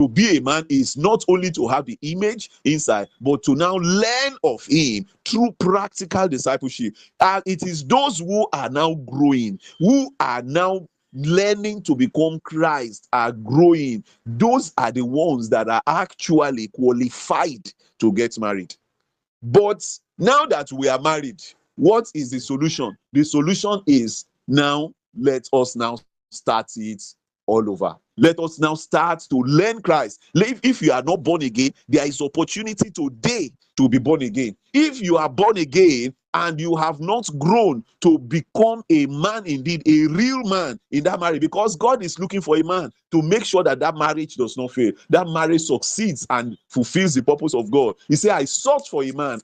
To be a man is not only to have the image inside, but to now learn of him through practical discipleship. And it is those who are now growing, who are now learning to become Christ, are growing. Those are the ones that are actually qualified to get married. But now that we are married, what is the solution? The solution is now, let us now start it all over. Let us now start to learn Christ. If you are not born again, there is opportunity today to be born again. If you are born again and you have not grown to become a man indeed, a real man in that marriage, because God is looking for a man to make sure that that marriage does not fail, that marriage succeeds and fulfills the purpose of God. He said, I sought for a man,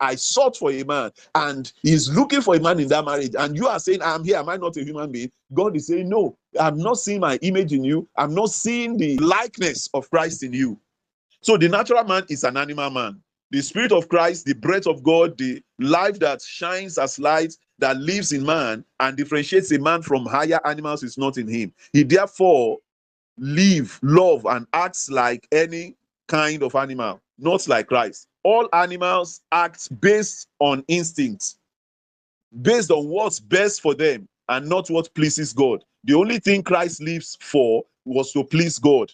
and he's looking for a man in that marriage. And you are saying, I'm here, am I not a human being? God is saying, no, I'm not seeing my image in you. I'm not seeing the likeness of Christ in you. So the natural man is an animal man. The Spirit of Christ, the breath of God, the life that shines as light that lives in man and differentiates a man from higher animals is not in him. He therefore live, love, and acts like any kind of animal, not like Christ. All animals act based on instinct, based on what's best for them and not what pleases God. The only thing Christ lives for was to please God.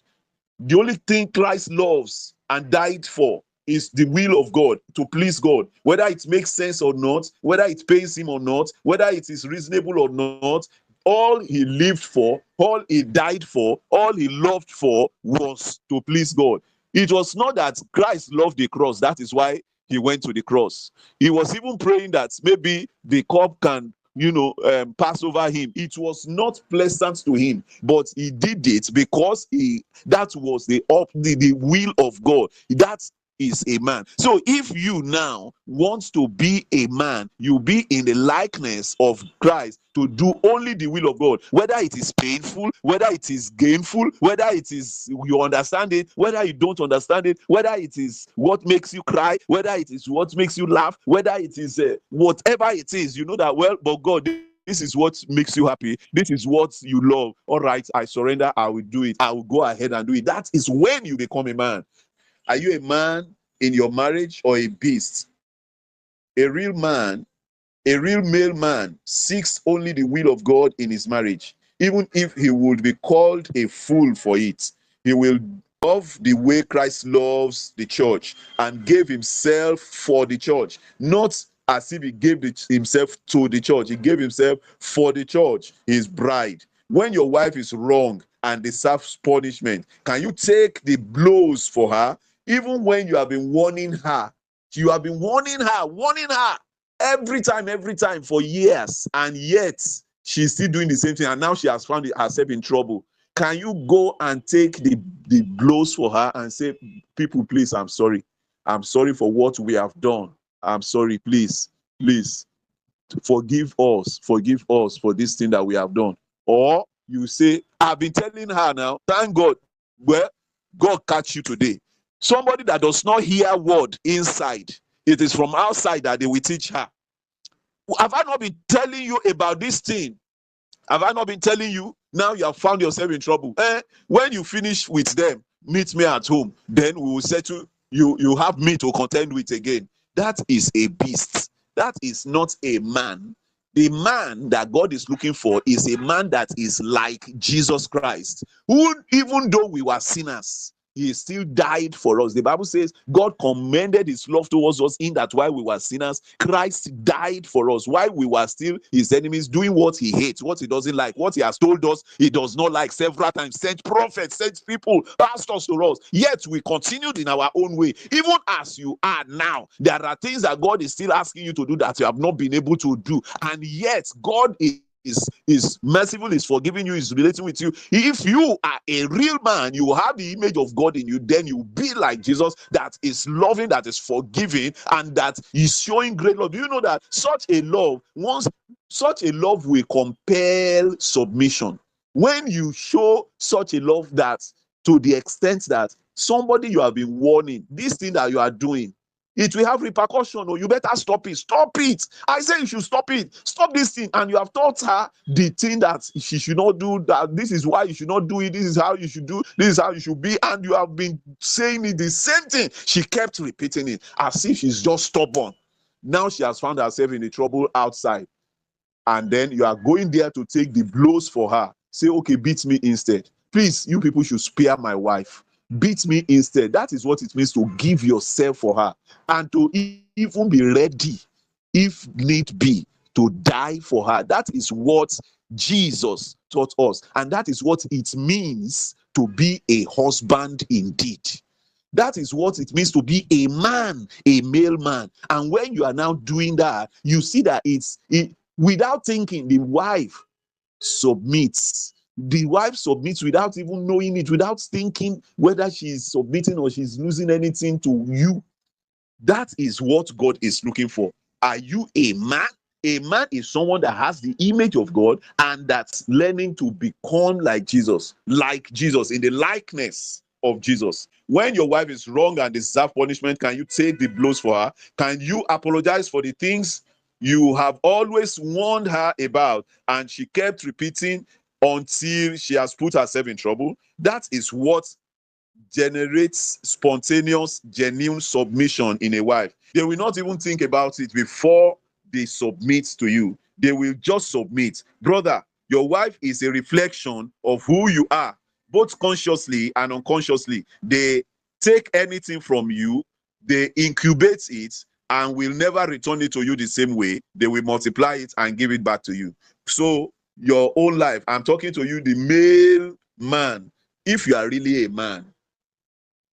The only thing Christ loves and died for is the will of God, to please God. Whether it makes sense or not, whether it pays him or not, whether it is reasonable or not, all he lived for, all he died for, all he loved for was to please God. It was not that Christ loved the cross. That is why he went to the cross. He was even praying that maybe the cup can pass over him. It was not pleasant to him, but he did it because that was the will of God. That is a man. So if you now want to be a man, you be in the likeness of Christ to do only the will of God, whether it is painful, whether it is gainful, whether it is you understand it, whether you don't understand it, whether it is what makes you cry, whether it is what makes you laugh, whether it is whatever it is, you know that well, but God, this is what makes you happy. This is what you love. All right, I surrender. I will do it. I will go ahead and do it. That is when you become a man. Are you a man in your marriage or a beast? A real man, a real male man, seeks only the will of God in his marriage. Even if he would be called a fool for it, he will love the way Christ loves the church and gave himself for the church. Not as if he gave himself to the church. He gave himself for the church, his bride. When your wife is wrong and deserves punishment, can you take the blows for her? Even when you have been warning her, every time for years, and yet she's still doing the same thing, and now she has found herself in trouble. Can you go and take the blows for her and say, people, please, I'm sorry for what we have done. I'm sorry, please forgive us for this thing that we have done? Or you say, I've been telling her now, thank God, well, God catch you today. Somebody that does not hear word inside, it is from outside that they will teach her. Have I not been telling you about this thing? Have I not been telling you? Now you have found yourself in trouble. When you finish with them, meet me at home. Then we will settle. You have me to contend with again. That is a beast. That is not a man. The man that God is looking for is a man that is like Jesus Christ, who, even though we were sinners, he still died for us. The Bible says God commended his love towards us in that while we were sinners, Christ died for us while we were still his enemies, doing what he hates, what he doesn't like, what he has told us he does not like several times, sent prophets, sent people, pastors to us. Yet we continued in our own way. Even as you are now, there are things that God is still asking you to do that you have not been able to do. And yet God is merciful, is forgiving you, is relating with you. If you are a real man, you have the image of God in you, then you be like Jesus, that is loving, that is forgiving, and that is showing great love. Do you know that such a love will compel submission? When you show such a love that, to the extent that somebody you have been warning, this thing that you are doing, It will have repercussion. Oh, you better stop it. Stop it. I say you should stop it. Stop this thing. And you have taught her the thing that she should not do, that this is why you should not do it. This is how you should do. This is how you should be. And you have been saying it the same thing. She kept repeating it as if she's just stubborn. Now she has found herself in the trouble outside. And then you are going there to take the blows for her. Say, okay, beat me instead. Please, you people should spare my wife. Beat me instead. That is what it means to give yourself for her and to even be ready, if need be, to die for her. That is what Jesus taught us. And that is what it means to be a husband indeed. That is what it means to be a man, a male man. And when you are now doing that, you see that without thinking, the wife submits. The wife submits without even knowing it, without thinking whether she's submitting or she's losing anything to you. That is what God is looking for. Are you a man? A man is someone that has the image of God and that's learning to become like Jesus in the likeness of Jesus. When your wife is wrong and deserves punishment, can you take the blows for her? Can you apologize for the things you have always warned her about and she kept repeating until she has put herself in trouble? That is what generates spontaneous, genuine submission in a wife. They will not even think about it before they submit to you. They will just submit. Brother, your wife is a reflection of who you are, both consciously and unconsciously. They take anything from you, they incubate it, and will never return it to you the same way. They will multiply it and give it back to you. So your own life, I'm talking to you, the male man. If you are really a man,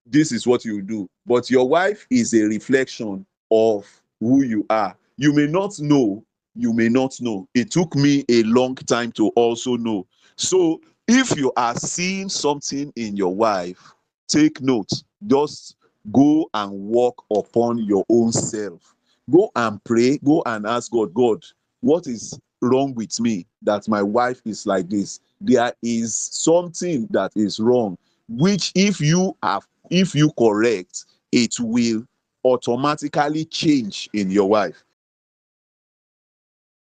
this is what you do. But your wife is a reflection of who you are. You may not know. You may not know. It took me a long time to also know. So if you are seeing something in your wife, take note. Just go and work upon your own self. Go and pray. Go and ask God, God, what is wrong with me that my wife is like this? There is something that is wrong, which if you correct, it will automatically change in your wife.